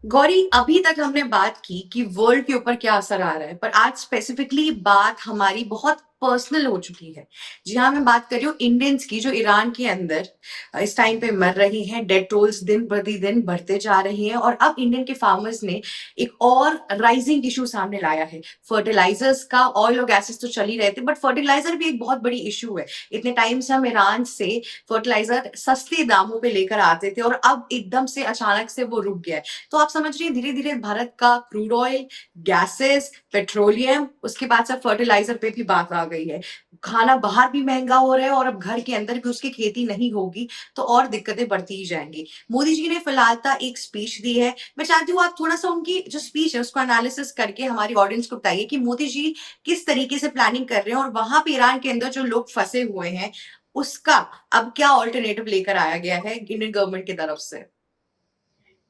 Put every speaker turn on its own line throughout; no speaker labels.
गौरी, अभी तक हमने बात की कि वर्ल्ड के ऊपर क्या असर आ रहा है, पर आज स्पेसिफिकली बात हमारी बहुत पर्सनल हो चुकी है। जी हाँ, मैं बात कर रही हूँ इंडियंस की, जो ईरान के अंदर इस टाइम पे मर रहे हैं। डेथ टोल्स दिन प्रतिदिन बढ़ते जा रहे हैं और अब इंडियन के फार्मर्स ने एक और राइजिंग इशू सामने लाया है। फर्टिलाइजर्स का, ऑयल और गैसेस तो चल ही रहे थे, बट फर्टिलाइजर भी एक बहुत बड़ी इशू है। इतने टाइम से हम ईरान से फर्टिलाइजर सस्ते दामों पे लेकर आते थे और अब एकदम से अचानक से वो रुक गया है। तो आप समझ रही हैं, धीरे धीरे भारत का क्रूड ऑयल, गैसेस, पेट्रोलियम, उसके बाद से फर्टिलाइजर पे भी बात आ गई है। खाना बाहर भी महंगा हो रहा है और अब घर के अंदर भी उसकी खेती नहीं होगी तो और दिक्कतें बढ़ती ही जाएंगी। मोदी जी ने फिलहाल एक स्पीच दी है। मैं चाहती हूँ आप थोड़ा सा उनकी जो स्पीच है उसको एनालिसिस करके हमारी ऑडियंस को बताइए कि मोदी जी किस तरीके से प्लानिंग कर रहे हैं और वहां पे ईरान के अंदर जो लोग फंसे हुए हैं उसका अब क्या ऑल्टरनेटिव लेकर आया गया है इंडियन गवर्नमेंट की तरफ से।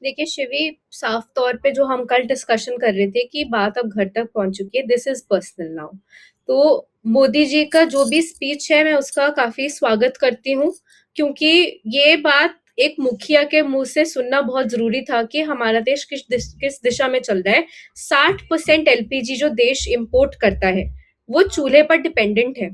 देखिए शिवी, साफ तौर पे जो हम कल डिस्कशन कर रहे थे कि बात अब घर तक पहुंच चुकी है, दिस इज पर्सनल नाउ। तो मोदी जी का जो भी स्पीच है मैं उसका काफी स्वागत करती हूँ, क्योंकि ये बात एक मुखिया के मुंह से सुनना बहुत जरूरी था कि हमारा देश किस दिशा में चल रहा है। 60% एलपीजी जो देश इंपोर्ट करता है वो चूल्हे पर डिपेंडेंट है।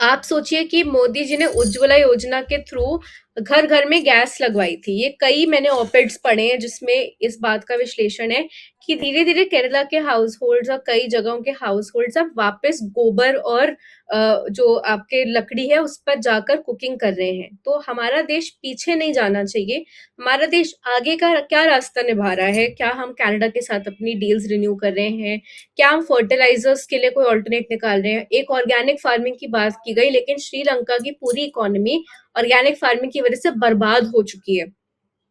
आप सोचिए कि मोदी जी ने उज्ज्वला योजना के थ्रू घर घर में गैस लगवाई थी। ये कई मैंने ऑपेड्स पढ़े हैं जिसमें इस बात का विश्लेषण है कि धीरे धीरे केरला के हाउस होल्ड और कई जगहों के हाउस होल्ड अब वापस गोबर और जो आपके लकड़ी है उस पर जाकर कुकिंग कर रहे हैं। तो हमारा देश पीछे नहीं जाना चाहिए। हमारा देश आगे का क्या रास्ता निभा रहा है? क्या हम कनाडा के साथ अपनी डील्स रिन्यू कर रहे हैं? क्या हम फर्टिलाइजर्स के लिए कोई ऑल्टरनेट निकाल रहे हैं? एक ऑर्गेनिक फार्मिंग की बात की गई, लेकिन श्रीलंका की पूरी इकोनॉमी ऑर्गेनिक फार्मिंग की वजह से बर्बाद हो चुकी है,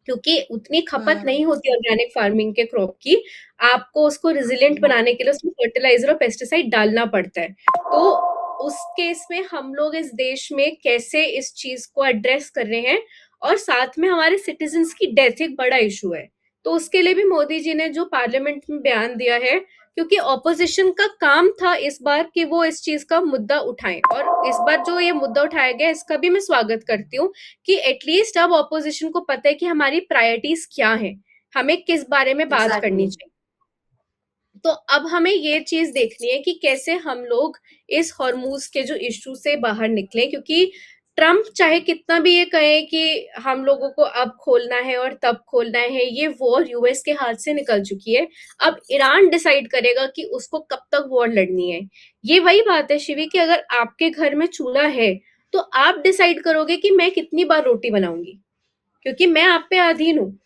क्योंकि उतनी खपत
हम्म।
नहीं होती ऑर्गेनिक फार्मिंग के क्रॉप की। आपको उसको रिजिलेंट बनाने के लिए उसमें फर्टिलाइजर और पेस्टिसाइड डालना पड़ता है। तो उस केस में हम लोग इस देश में कैसे इस चीज को एड्रेस कर रहे हैं? और साथ में हमारे सिटीजन्स की डेथ एक बड़ा इशू है। तो उसके लिए भी मोदी जी ने जो पार्लियामेंट में बयान दिया है, क्योंकि ऑपोजिशन का काम था इस बार कि वो इस चीज का मुद्दा उठाएं, और इस बार जो ये मुद्दा उठाया गया इसका भी मैं स्वागत करती हूँ कि एटलीस्ट अब ऑपोजिशन को पता है कि हमारी प्रायोरिटीज क्या हैं, हमें किस बारे में बात करनी
एग्जैक्टली।
चाहिए। तो अब हमें ये चीज देखनी है कि कैसे हम लोग इस हॉर्मूज के जो इश्यू से बाहर निकले, क्योंकि ट्रम्प चाहे कितना भी ये कहे कि हम लोगों को अब खोलना है और तब खोलना है, ये वॉर यूएस के हाथ से निकल चुकी है। अब ईरान डिसाइड करेगा कि उसको कब तक वॉर लड़नी है। ये वही बात है शिवी कि अगर आपके घर में चूल्हा है तो आप डिसाइड करोगे कि मैं कितनी बार रोटी बनाऊंगी, क्योंकि मैं आप पे अधीन हूँ।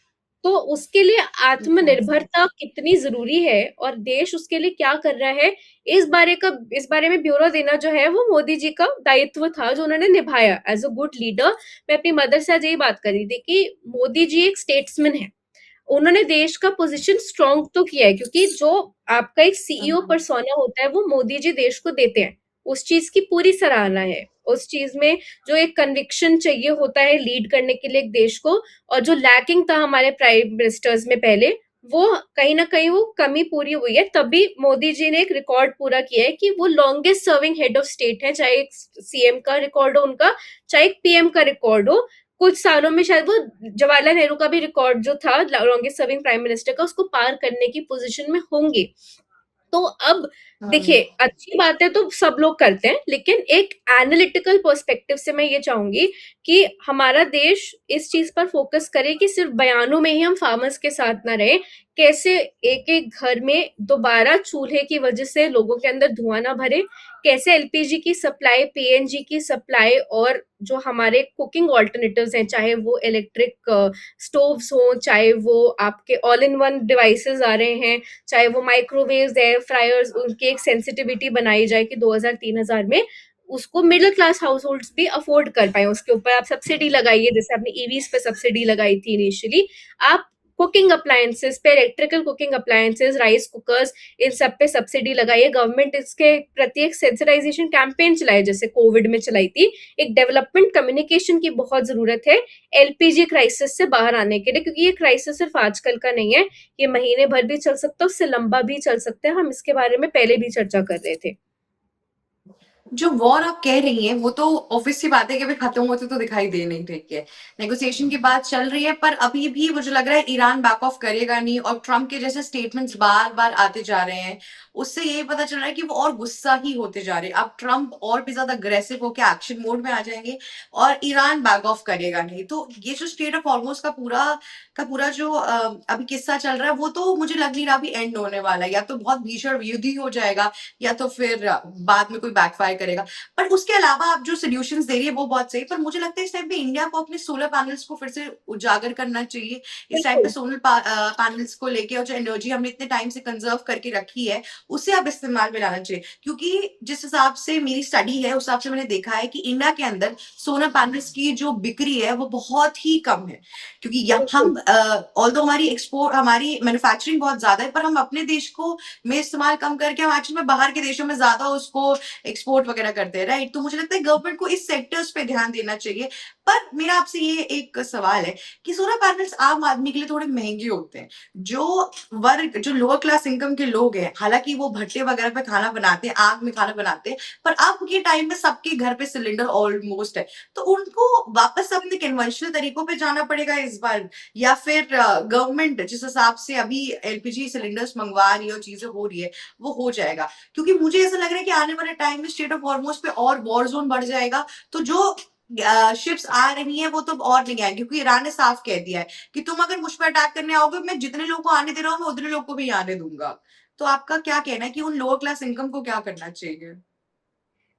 तो उसके लिए
एग्जैक्टली।
आत्मनिर्भरता कितनी जरूरी है और देश उसके लिए क्या कर रहा है, इस बारे में ब्यौरा देना जो है वो मोदी जी का दायित्व था जो उन्होंने निभाया एज अ गुड लीडर। मैं अपनी मदर से आज यही बात कर रही थी कि मोदी जी एक स्टेट्समैन है। उन्होंने देश का पोजीशन स्ट्रांग तो किया है, क्योंकि जो आपका एक सीईओ
हम्म।
पर्सोना होता है वो मोदी जी देश को देते हैं। उस चीज की पूरी सराहना है। उस चीज में जो एक कन्विक्शन चाहिए होता है लीड करने के लिए एक देश को, और जो लैकिंग था हमारे प्राइम मिनिस्टर्स में पहले, वो कहीं ना कहीं वो कमी पूरी हुई है। तभी मोदी जी ने एक रिकॉर्ड पूरा किया है कि वो longest serving head of state है, चाहे एक सीएम का रिकॉर्ड हो उनका, चाहे एक पीएम का रिकॉर्ड हो। कुछ सालों में शायद वो जवाहरलाल नेहरू का भी रिकॉर्ड जो था लॉन्गेस्ट सर्विंग प्राइम मिनिस्टर का, उसको पार करने की पोजीशन में होंगे। तो अब देखिए,
हम्म।
अच्छी बातें तो सब लोग करते हैं, लेकिन एक एनालिटिकल पर्सपेक्टिव से मैं ये चाहूंगी कि हमारा देश इस चीज पर फोकस करे कि सिर्फ बयानों में ही हम फार्मर्स के साथ ना रहे। कैसे एक एक घर में दोबारा चूल्हे की वजह से लोगों के अंदर धुआं ना भरे, कैसे एलपीजी की सप्लाई, पीएनजी की सप्लाई, और जो हमारे कुकिंग ऑल्टरनेटिव्स हैं, चाहे वो इलेक्ट्रिक स्टोव्स हो, चाहे वो आपके ऑल इन वन डिवाइसेस आ रहे हैं, चाहे वो माइक्रोवेव्स, एयर फ्रायर्स, उनकी एक सेंसिटिविटी बनाई जाए कि 2000-3000 में उसको मिडिल क्लास हाउस होल्ड्स भी अफोर्ड कर पाए। उसके ऊपर आप सब्सिडी लगाइए, जैसे आपने ईवीज पे सब्सिडी लगाई थी इनिशियली। आप कुकिंग अप्लायंसेस पे, electrical cooking appliances, rice cookers, इन सब पे सब्सिडी लगाइए। गवर्नमेंट इसके प्रति एक सेंसिटाइजेशन कैंपेन चलाए, जैसे कोविड में चलाई थी। एक डेवलपमेंट कम्युनिकेशन की बहुत जरूरत है एलपीजी क्राइसिस से बाहर आने के लिए, क्योंकि ये क्राइसिस सिर्फ आजकल का नहीं है, ये महीने भर भी चल सकता है, उससे लंबा भी चल सकता है। हम इसके बारे में पहले भी चर्चा कर रहे थे।
जो वॉर आप कह रही हैं वो तो ऑब्वियस सी बात है कि अभी खत्म होते तो दिखाई दे नहीं रही है। नेगोशिएशन की बात चल रही है, पर अभी भी मुझे लग रहा है ईरान बैक ऑफ करेगा नहीं, और ट्रम्प के जैसे स्टेटमेंट्स बार बार आते जा रहे हैं, उससे यही पता चल रहा है कि वो और गुस्सा ही होते जा रहे हैं। अब ट्रम्प और भी ज्यादा अग्रेसिव होकर एक्शन मोड में आ जाएंगे और ईरान बैक ऑफ करेगा नहीं। तो ये जो स्टेट ऑफ हॉर्मोज का पूरा जो अभी किस्सा चल रहा है, वो तो मुझे लग नहीं रहा अभी एंड होने वाला है। या तो बहुत भीषण युद्ध ही हो जाएगा, या तो फिर बाद में कोई बैकफायर करेगा। पर उसके अलावा आप जो सॉल्यूशंस दे रही है वो बहुत सही, पर मुझे लगता है इस टाइम पे इंडिया को अपने सोलर पैनल्स को फिर से उजागर करना चाहिए। इस टाइम पे
बिल्कुल।
सोलर पैनल्स को लेके, और जो एनर्जी हमने इतने टाइम से कंजर्व करके रखी है, उसे आप इस्तेमाल में लाना चाहिए। क्योंकि जिस हिसाब से मेरी स्टडी है, उस हिसाब से मैंने देखा है कि इंडिया के अंदर सोलर पैनल्स की जो बिक्री है वो बहुत ही कम है। क्योंकि
बिल्कुल।
हम ऑल्दो हमारी मैन्युफैक्चरिंग बहुत ज्यादा है, पर हम अपने देश को में इस्तेमाल कम करके हम एक्चुअली में बाहर के देशों में ज्यादा उसको एक्सपोर्ट वगैरह करते हैं, राइट? तो मुझे लगता है गवर्नमेंट को इस सेक्टर्स पे ध्यान देना चाहिए। पर मेरा आपसे ये एक सवाल है कि सोलर पैनल्स आम आदमी के लिए थोड़े महंगे होते हैं। जो लोअर क्लास इनकम के लोग हैं, हालांकि वो भट्टे वगैरह पे खाना बनाते हैं, आग में खाना बनाते हैं, पर अब के टाइम में सबके घर पे सिलेंडर ऑलमोस्ट है। तो उनको वापस अपने कन्वेंशनल तरीकों पे जाना पड़ेगा इस बार, या फिर गवर्नमेंट जिस हिसाब से अभी एलपीजी सिलेंडर्स मंगवा रही है और चीजें हो रही है वो हो जाएगा? क्योंकि मुझे ऐसा लग रहा है कि आने वाले टाइम में स्टेट ऑफ हॉर्मोज पे और वॉर जोन बढ़ जाएगा। तो जो शिप्स आ रही हैं वो तो और नहीं आएंगी, क्योंकि ईरान ने साफ कह दिया है कि तुम अगर मुझ पर अटैक करने आओगे, मैं जितने लोग को आने दे रहा हूँ मैं उतने लोग को भी आने दूंगा। तो आपका क्या कहना है कि उन लोअर क्लास इनकम को क्या करना चाहिए?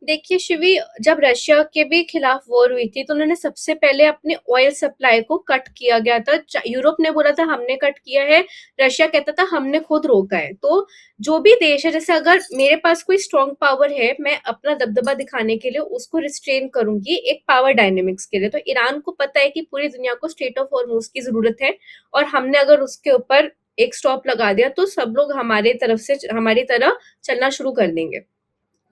देखिए शिवी, जब रशिया के भी खिलाफ वॉर हुई थी तो उन्होंने सबसे पहले अपने ऑयल सप्लाई को कट किया गया था। यूरोप ने बोला था हमने कट किया है, रशिया कहता था हमने खुद रोका है। तो जो भी देश है, जैसे अगर मेरे पास कोई स्ट्रॉन्ग पावर है, मैं अपना दबदबा दिखाने के लिए उसको रिस्ट्रेन करूंगी एक पावर डायनेमिक्स के लिए। तो ईरान को पता है कि पूरी दुनिया को स्टेट ऑफ हॉर्मोज की जरूरत है, और हमने अगर उसके ऊपर एक स्टॉप लगा दिया तो सब लोग हमारे तरफ से हमारी तरह चलना शुरू कर देंगे।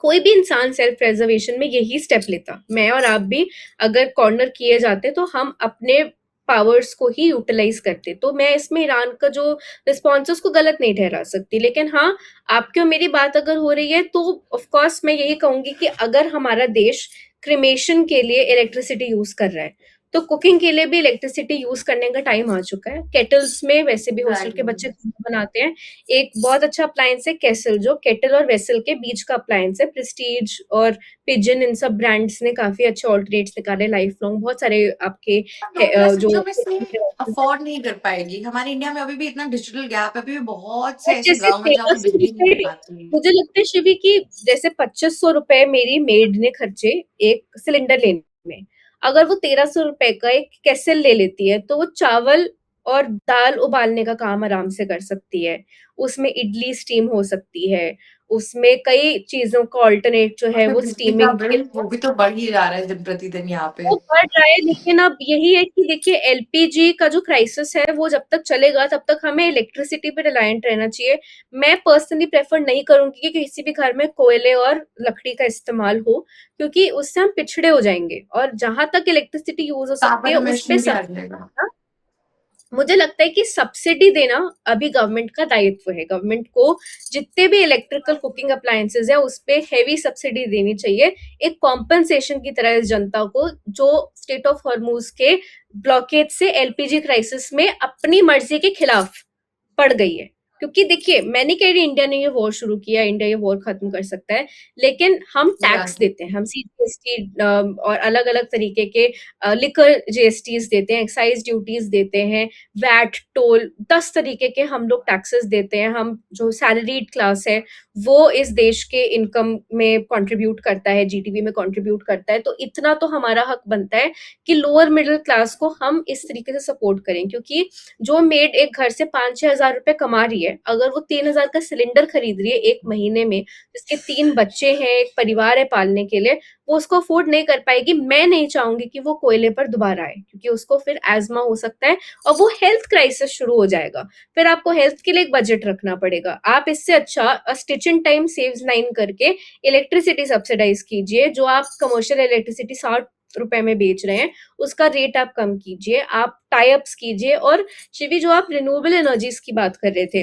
कोई भी इंसान सेल्फ प्रेजर्वेशन में यही स्टेप लेता, मैं और आप भी अगर कॉर्नर किए जाते तो हम अपने पावर्स को ही यूटिलाइज करते। तो मैं इसमें ईरान का जो रिस्पॉन्स है उसको गलत नहीं ठहरा सकती। लेकिन हाँ, आपकी और मेरी बात अगर हो रही है तो ऑफ कोर्स मैं यही कहूंगी कि अगर हमारा देश क्रिमेशन के लिए इलेक्ट्रिसिटी यूज कर रहा है, तो कुकिंग के लिए भी इलेक्ट्रिसिटी यूज करने का टाइम आ चुका है। केटल्स में वैसे भी हॉस्टल के बच्चे
एग्जैक्टली।
खाना बनाते हैं। एक बहुत अच्छा अप्लायंस है केसल, जो केटल और वेसल के बीच का अप्लायंस है। प्रेस्टीज और पिजन, इन सब ब्रांड्स ने काफी अच्छे ऑल्टरनेट्स निकाले लाइफ लॉन्ग। बहुत सारे आपके
लोअर क्लास
जो
इनकम इसे अफोर्ड नहीं कर पाएगी। हमारे इंडिया में अभी भी इतना डिजिटल गैप है, अभी भी बहुत से
और
ऐसे
जैसे
गांव हैं जहाँ पे
1300
बिजली नहीं मिल
रुपए,
पाती।
मुझे लगता है शिवी की जैसे 2500 रुपए मेरी मेड ने खर्चे एक सिलेंडर लेने में, अगर वो 1300 रुपए का एक केसल ले लेती है तो वो चावल और दाल उबालने का काम आराम से कर सकती है। उसमें इडली स्टीम हो सकती है, उसमें कई चीजों का ऑल्टरनेट जो
और
है
फिर
वो
बिजली का
स्टीमिंग के
बिल वो भी तो बढ़ ही जा रहा है दिन प्रतिदिन यहाँ पे।
वो बढ़ रहा है। लेकिन अब यही है कि देखिए एलपीजी का जो क्राइसिस है वो जब तक चलेगा तब तक हमें इलेक्ट्रिसिटी पे रिलायंट रहना चाहिए। मैं पर्सनली प्रेफर नहीं करूंगी कि किसी भी घर में कोयले और लकड़ी का इस्तेमाल हो, क्योंकि उससे हम पिछड़े हो जाएंगे। और जहां तक इलेक्ट्रिसिटी यूज हो सकती
कार्बन
है उस पे
एमिशन भी
सब,
आ जाएगा।
मुझे लगता है कि सब्सिडी देना अभी गवर्नमेंट का दायित्व है। गवर्नमेंट को जितने भी इलेक्ट्रिकल कुकिंग अप्लायंसेस है उस पे हेवी सब्सिडी देनी चाहिए, एक कॉम्पनसेशन की तरह इस जनता को जो स्टेट ऑफ हॉर्मूज के ब्लॉकेज से एलपीजी क्राइसिस में अपनी मर्जी के खिलाफ पड़ गई है। क्योंकि देखिए, मैं नहीं कह रही इंडिया ने ये वॉर शुरू किया, इंडिया ये वॉर खत्म कर सकता है, लेकिन हम टैक्स
एग्जैक्टली।
देते हैं, हम सीजीएसटी और अलग अलग तरीके के लिकर जीएसटीज देते हैं, एक्साइज ड्यूटीज देते हैं, वैट, टोल, 10 तरीके के हम लोग टैक्सेस देते हैं। हम जो सैलरीड क्लास है वो इस देश के इनकम में कंट्रीब्यूट करता है, जीडीपी में कंट्रीब्यूट करता है। तो इतना तो हमारा हक बनता है कि लोअर मिडिल क्लास को हम इस तरीके से सपोर्ट करें। क्योंकि जो मेड एक घर से 5-6 हजार रुपए कमा रही है, अगर वो 3 हजार का सिलेंडर खरीद रही है एक महीने में, जिसके 3 बच्चे हैं, एक परिवार है पालने के लिए, वो उसको अफोर्ड नहीं कर पाएगी। मैं नहीं चाहूंगी कि वो कोयले पर दोबारा आए, क्योंकि उसको फिर एजमा हो सकता है और वो हेल्थ क्राइसिस शुरू हो जाएगा। फिर आपको हेल्थ के लिए एक बजट रखना पड़ेगा। आप इससे अच्छा स्टिच इन टाइम सेव्स 9 करके इलेक्ट्रिसिटी सब्सिडाइज कीजिए। जो आप कमर्शियल इलेक्ट्रिसिटी 60 रुपए में बेच रहे हैं उसका रेट आप कम कीजिए, आप टाई अप्स कीजिए। और शिवी, जो आप रिन्यूएबल एनर्जीज की बात कर रहे थे,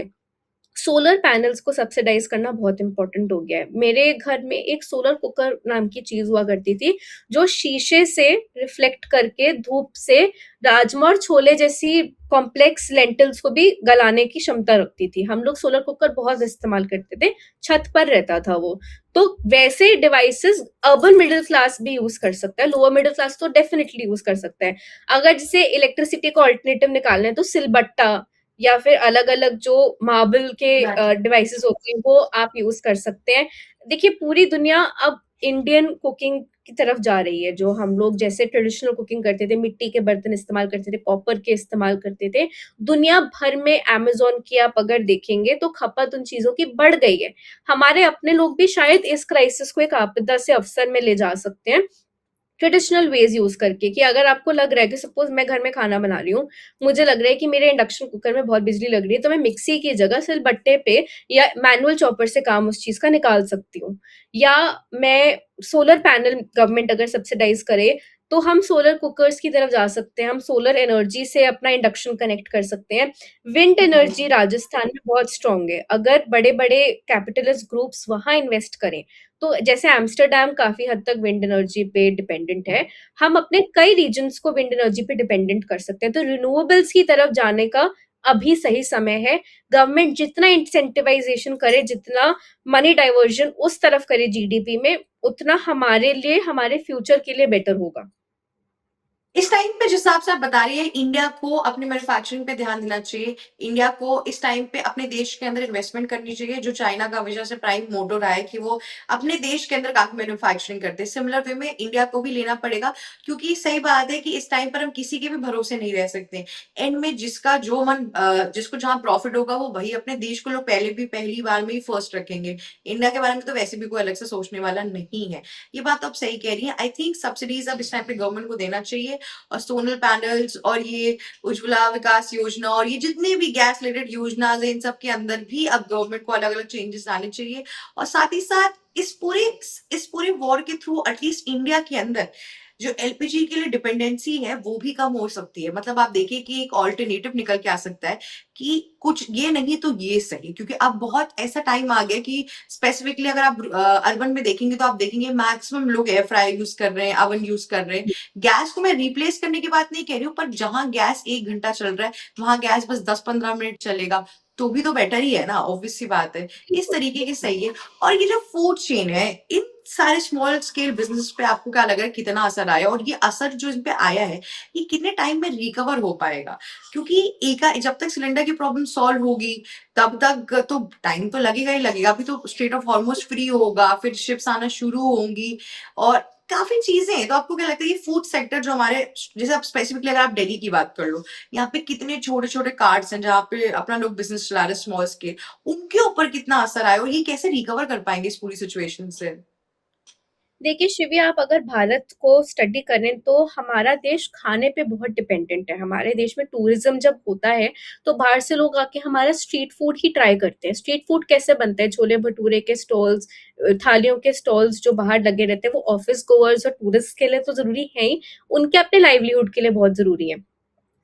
सोलर पैनल्स को सब्सिडाइज करना बहुत इंपॉर्टेंट हो गया है। मेरे घर में एक सोलर कुकर नाम की चीज हुआ करती थी, जो शीशे से रिफ्लेक्ट करके धूप से राजमा और छोले जैसी कॉम्प्लेक्स लेंटल्स को भी गलाने की क्षमता रखती थी। हम लोग सोलर कुकर बहुत इस्तेमाल करते थे, छत पर रहता था वो। तो वैसे डिवाइसेस अर्बन मिडिल क्लास भी यूज कर सकता है, लोअर मिडिल क्लास तो डेफिनेटली यूज कर सकता है। अगर जैसे इलेक्ट्रिसिटी का ऑल्टरनेटिव निकालना है तो सिलबट्टा या फिर अलग-अलग जो मार्बल के
एग्जैक्टली।
डिवाइसेस होते हैं वो आप यूज कर सकते हैं। देखिए पूरी दुनिया अब इंडियन कुकिंग की तरफ जा रही है। जो हम लोग जैसे ट्रेडिशनल कुकिंग करते थे, मिट्टी के बर्तन इस्तेमाल करते थे, कॉपर के इस्तेमाल करते थे, दुनिया भर में अमेज़न की आप अगर देखेंगे तो खपत उन चीज़ों की बढ़ गई है। हमारे अपने लोग भी शायद इस क्राइसिस को एक आपदा से अवसर में ले जा सकते हैं, ट्रेडिशनल वेज यूज करके। कि अगर आपको लग रहा है कि सपोज मैं घर में खाना बना रही हूँ, मुझे लग रहा है कि मेरे इंडक्शन कुकर में बहुत बिजली लग रही है, तो मैं मिक्सी की जगह सिलबट्टे पे या मैनुअल चॉपर से काम उस चीज का निकाल सकती हूँ। या मैं सोलर पैनल गवर्नमेंट अगर सब्सिडाइज करे तो हम सोलर कुकर्स की तरफ जा सकते हैं, हम सोलर एनर्जी से अपना इंडक्शन कनेक्ट कर सकते हैं। विंड एनर्जी राजस्थान में बहुत स्ट्रांग है, अगर बड़े बड़े कैपिटलिस्ट ग्रुप्स वहां इन्वेस्ट करें तो जैसे एम्स्टरडैम काफी हद तक विंड एनर्जी पे डिपेंडेंट है, हम अपने कई रीजन्स को विंड एनर्जी पे डिपेंडेंट कर सकते हैं। तो रिन्यूएबल्स की तरफ जाने का अभी सही समय है। गवर्नमेंट जितना इंसेंटिवाइजेशन करे, जितना मनी डाइवर्जन उस तरफ करे जीडीपी में, उतना हमारे लिए, हमारे फ्यूचर के लिए बेटर होगा।
इस टाइम पे जिस हिसाब से आप बता रही है, इंडिया को अपने मैन्युफैक्चरिंग पे ध्यान देना चाहिए। इंडिया को इस टाइम पे अपने देश के अंदर इन्वेस्टमेंट करनी चाहिए, जो चाइना का वजह से प्राइम मोटो रहा है कि वो अपने देश के अंदर काफी मैन्युफैक्चरिंग करते हैं। सिमिलर वे में इंडिया को भी लेना पड़ेगा, क्योंकि सही बात है कि इस टाइम पर हम किसी के भी भरोसे नहीं रह सकते। एंड में जिसका जो मन जिसको जहाँ प्रॉफिट होगा वो वही, अपने देश को लोग पहले भी पहली बार में ही फर्स्ट रखेंगे। इंडिया के बारे में तो वैसे भी कोई अलग से सोचने वाला नहीं है। ये बात आप सही कह रही है। आई थिंक सब्सिडीज अब इस टाइम पे गवर्नमेंट को देना चाहिए, और सोलर पैनल्स और ये उज्ज्वला विकास योजना और ये जितने भी गैस रिलेटेड योजनाएं हैं, इन सब के अंदर भी अब गवर्नमेंट को अलग अलग चेंजेस लाने चाहिए। और साथ ही साथ इस पूरे वॉर के थ्रू एटलीस्ट इंडिया के अंदर जो एलपीजी के लिए डिपेंडेंसी है वो भी कम हो सकती है। मतलब आप देखिए कि एक ऑल्टरनेटिव निकल के आ सकता है कि कुछ ये नहीं तो ये सही, क्योंकि अब बहुत ऐसा टाइम आ गया कि स्पेसिफिकली अगर आप अर्बन में देखेंगे तो आप देखेंगे मैक्सिमम लोग एयर फ्रायर यूज कर रहे हैं, अवन यूज कर रहे हैं। गैस को मैं रिप्लेस करने की बात नहीं कह रही हूँ, पर जहां गैस 1 घंटा चल रहा है वहां गैस बस 10-15 मिनट चलेगा, तो भी तो बेटर ही है ना, ऑब्वियस सी बात है। इस तरीके की सही है। और ये जो फूड चेन है, इन सारे स्मॉल स्केल बिजनेस पे आपको क्या लग रहा है कितना असर आया, और ये असर जो इन पे आया है ये कितने टाइम में रिकवर हो पाएगा? क्योंकि एक जब तक सिलेंडर की प्रॉब्लम सॉल्व होगी तब तक तो टाइम तो लगेगा ही लगेगा। अभी तो स्टेट ऑफ हॉर्मोज फ्री होगा, फिर शिप्स आना शुरू होंगी और काफी चीजें हैं। तो आपको क्या लगता है ये फूड सेक्टर जो हमारे, जैसे आप स्पेसिफिकली अगर आप दिल्ली की बात कर लो, यहाँ पे कितने छोटे छोटे कार्ड्स हैं जहाँ पे अपना लोग बिजनेस चला रहे हैं स्मॉल स्केल, उनके ऊपर कितना असर आया और ये कैसे रिकवर कर पाएंगे इस पूरी सिचुएशन से?
देखिए शिवी, आप अगर भारत को स्टडी करें तो हमारा देश खाने पे बहुत डिपेंडेंट है। हमारे देश में टूरिज्म जब होता है तो बाहर से लोग आके हमारा स्ट्रीट फूड ही ट्राई करते हैं। स्ट्रीट फूड कैसे बनता है? छोले भटूरे के स्टॉल्स, थालियों के स्टॉल्स जो बाहर लगे रहते हैं, वो ऑफिस गोअर्स और टूरिस्ट के लिए तो जरूरी है ही, उनके अपने लाइवलीहुड के लिए बहुत जरूरी है।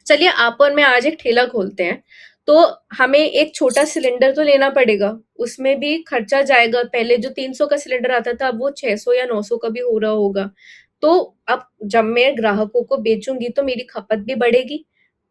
चलिए आप और मैं आज एक ठेला खोलते हैं, तो हमें एक छोटा सिलेंडर तो लेना पड़ेगा, उसमें भी खर्चा जाएगा। पहले जो 300 का सिलेंडर आता था अब वो 600 या 900 का भी हो रहा होगा। तो अब जब मैं ग्राहकों को बेचूंगी तो मेरी खपत भी बढ़ेगी,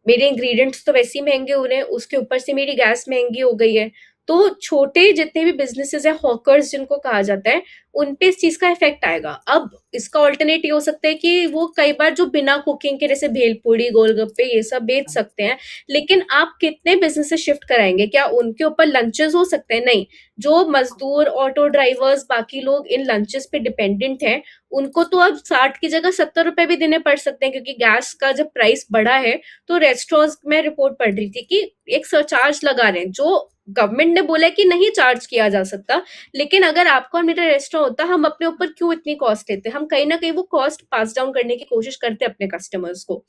मेरे इंग्रेडिएंट्स तो वैसे ही महंगे हो रहे हैं, उसके ऊपर से मेरी गैस महंगी हो गई है। तो छोटे जितने भी बिजनेसेस है, हॉकर्स जिनको कहा जाता है, उन पे इस चीज का इफेक्ट आएगा। अब इसका ऑल्टरनेट ये हो सकता है कि वो कई बार जो बिना कुकिंग के जैसे भेलपूरी, गोलगप्पे ये सब बेच सकते हैं, लेकिन आप कितने बिजनेसेस शिफ्ट कराएंगे? क्या उनके ऊपर लंचेस हो सकते हैं? नहीं। जो मजदूर, ऑटो ड्राइवर्स, बाकी लोग इन लंचेस पे डिपेंडेंट हैं, उनको तो अब 60 की जगह 70 रुपए भी देने पड़ सकते हैं, क्योंकि गैस का जब प्राइस बढ़ा है तो रेस्टोरेंट्स में रिपोर्ट पढ़ रही थी कि एक सरचार्ज लगा रहे हैं, जो गवर्नमेंट ने बोला है कि नहीं चार्ज किया जा सकता। लेकिन अगर आपका और मेरा रेस्टोरेंट होता, हम अपने ऊपर क्यों इतनी कॉस्ट लेते? हम कहीं ना कहीं वो कॉस्ट पास डाउन करने की कोशिश करते हैं अपने कस्टमर्स को।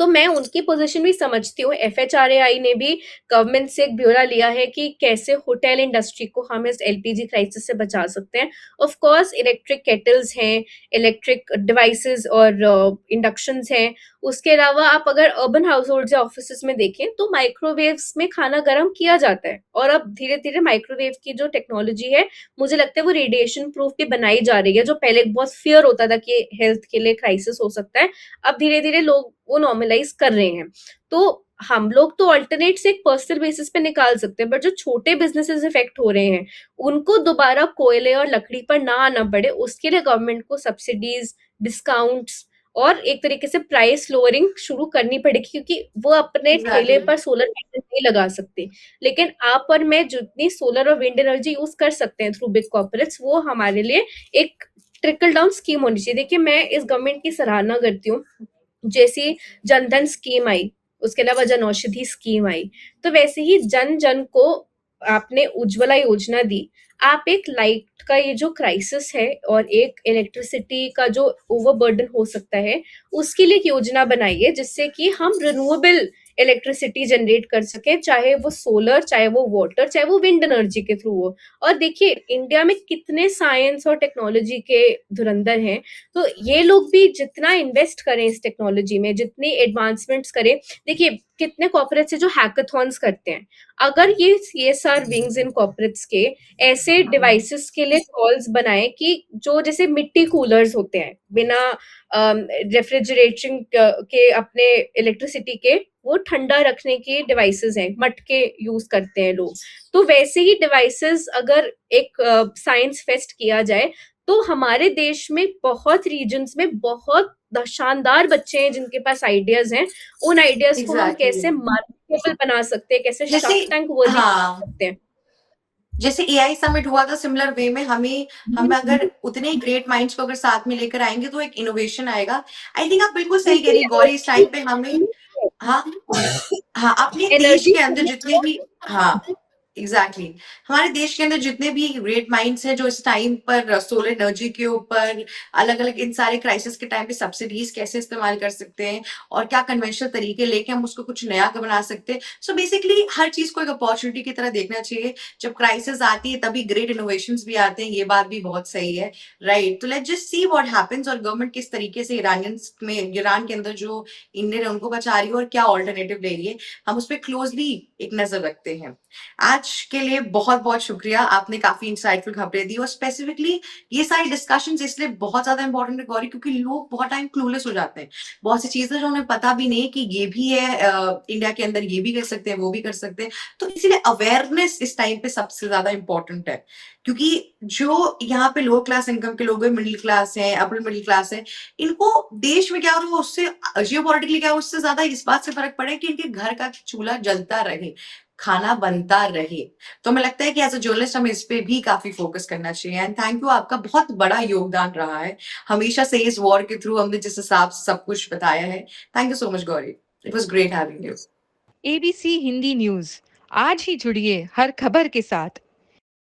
तो मैं उनकी पोजीशन भी समझती हूँ। एफएचआरएआई ने भी गवर्नमेंट से एक ब्यौरा लिया है कि कैसे होटल इंडस्ट्री को हम इस एलपीजी क्राइसिस से बचा सकते हैं। ऑफ कोर्स इलेक्ट्रिक केटल्स हैं, इलेक्ट्रिक डिवाइसेस और इंडक्शंस हैं। उसके अलावा आप अगर अर्बन हाउस होल्ड या ऑफिस में देखें तो माइक्रोवेव्स में खाना गर्म किया जाता है, और अब धीरे धीरे माइक्रोवेव की जो टेक्नोलॉजी है मुझे लगता है वो रेडिएशन प्रूफ भी बनाई जा रही है, जो पहले बहुत फियर होता था कि हेल्थ के लिए क्राइसिस हो सकता है, अब धीरे धीरे लोग वो नॉर्मलाइज कर रहे हैं। तो हम लोग तो अल्टरनेट एक पर्सनल बेसिस पे निकाल सकते हैं, बट जो छोटे बिजनेसेस इफेक्ट हो रहे हैं उनको दोबारा कोयले और लकड़ी पर ना आना पड़े, उसके लिए गवर्नमेंट को सब्सिडीज, डिस्काउंट्स और एक तरीके से प्राइस लोअरिंग शुरू करनी पड़ेगी, क्योंकि वो अपने ठेले
एग्जैक्टली।
पर सोलर पैनल नहीं लगा सकते, लेकिन आप और मैं जितनी सोलर और विंड एनर्जी यूज कर सकते हैं थ्रू बिग कॉर्पोरेट्स, वो हमारे लिए एक ट्रिकल डाउन स्कीम होनी चाहिए। देखिए मैं इस गवर्नमेंट की सराहना करती हूँ, जैसी जनधन स्कीम आई, उसके अलावा जन औषधि स्कीम आई, तो वैसे ही जन जन को आपने उज्ज्वला योजना दी। आप एक लाइट का ये जो क्राइसिस है और एक इलेक्ट्रिसिटी का जो ओवरबर्डन हो सकता है, उसके लिए एक योजना बनाइए जिससे कि हम रिन्यूएबल इलेक्ट्रिसिटी जनरेट कर सकें, चाहे वो सोलर, चाहे वो वाटर, चाहे वो विंड एनर्जी के थ्रू हो। और देखिए इंडिया में कितने साइंस और टेक्नोलॉजी के धुरंधर हैं, तो ये लोग भी जितना इन्वेस्ट करें इस टेक्नोलॉजी में, जितनी एडवांसमेंट्स करें। देखिए कितने कॉर्पोरेट्स है जो हैकाथॉन्स करते हैं, अगर ये सीएसआर विंग्स इन कॉर्पोरेट्स के ऐसे डिवाइसेस के लिए कॉल्स बनाए कि जो जैसे मिट्टी कूलर्स होते हैं बिना रेफ्रिजरेशन के अपने इलेक्ट्रिसिटी के, वो ठंडा रखने के डिवाइसेस हैं, मटके यूज करते हैं लोग, तो वैसे ही डिवाइसेस अगर एक साइंस फेस्ट किया जाए तो हमारे देश में बहुत रीजन्स में बहुत शानदार बच्चे हैं जिनके पास आइडियाज हैं। उन आइडियाज को हम
एग्जैक्टली।
कैसे मार्केटेबल बना सकते हैं, कैसे
जैसे
शार्क टैंक वर्दी
हाँ,
बना सकते हैं।
जैसे एआई समिट हुआ था सिमिलर वे में, हमें हम अगर उतने ग्रेट माइंड्स को अगर साथ में लेकर आएंगे तो एक इनोवेशन आएगा। आई थिंक आप बिल्कुल सही कह
बिल्कुल
रही हैं गौरी, इस टाइम पे हमें हाँ हाँ अपने देश
एनर्जी
के अंदर जितने भी हाँ एग्जैक्टली exactly. हमारे देश के अंदर जितने भी ग्रेट माइंड्स हैं जो इस टाइम पर सोलर एनर्जी के ऊपर अलग अलग इन सारे क्राइसिस के टाइम पे सब्सिडीज कैसे इस्तेमाल कर सकते हैं और क्या कन्वेंशनल तरीके लेके हम उसको कुछ नया बना सकते हैं। सो बेसिकली हर चीज को एक अपॉर्चुनिटी की तरह देखना चाहिए। जब क्राइसिस आती है तभी ग्रेट इनोवेशन भी आते हैं, ये बात भी बहुत सही है। राइट, तो let's just see what happens और गवर्नमेंट किस तरीके से ईरान के अंदर जो इंडियन है उनको बचा रही है और क्या ऑल्टरनेटिव ले रही है, हम उस पर क्लोजली एक नजर रखते हैं। आज के लिए बहुत बहुत शुक्रिया, आपने काफी इंसाइटफुल खबरें दी और स्पेसिफिकली ये सारी डिस्कशंस इसलिए बहुत ज्यादा इंपॉर्टेंट है गौरी, क्योंकि लोग बहुत टाइम क्लूलेस हो जाते हैं। बहुत सी चीजें जो उन्हें पता भी नहीं कि ये भी है, इंडिया के अंदर ये भी कर सकते हैं, वो भी कर सकते हैं। तो इसीलिए अवेयरनेस इस टाइम पे सबसे ज्यादा इंपॉर्टेंट है, क्योंकि जो यहाँ पे लोअर क्लास इनकम के लोग हैं, मिडिल क्लास है, अपर मिडिल क्लास है, इनको देश में क्या हो रहा है उससे, जियो पॉलिटिकली क्या हो उससे ज्यादा इस बात से फर्क पड़े कि इनके घर का चूल्हा जलता रहे, खाना बनता रहे। तो हमें लगता है कि एज अ जर्नलिस्ट हमें इस पे भी काफी फोकस करना चाहिए। एंड थैंक यू, आपका बहुत बड़ा योगदान रहा है हमेशा से इस वॉर के थ्रू, हमने जिस हिसाब से सब कुछ बताया है। Thank you so much Gauri, it was great having you.
ABC Hindi news, आज ही जुड़िए हर खबर के साथ।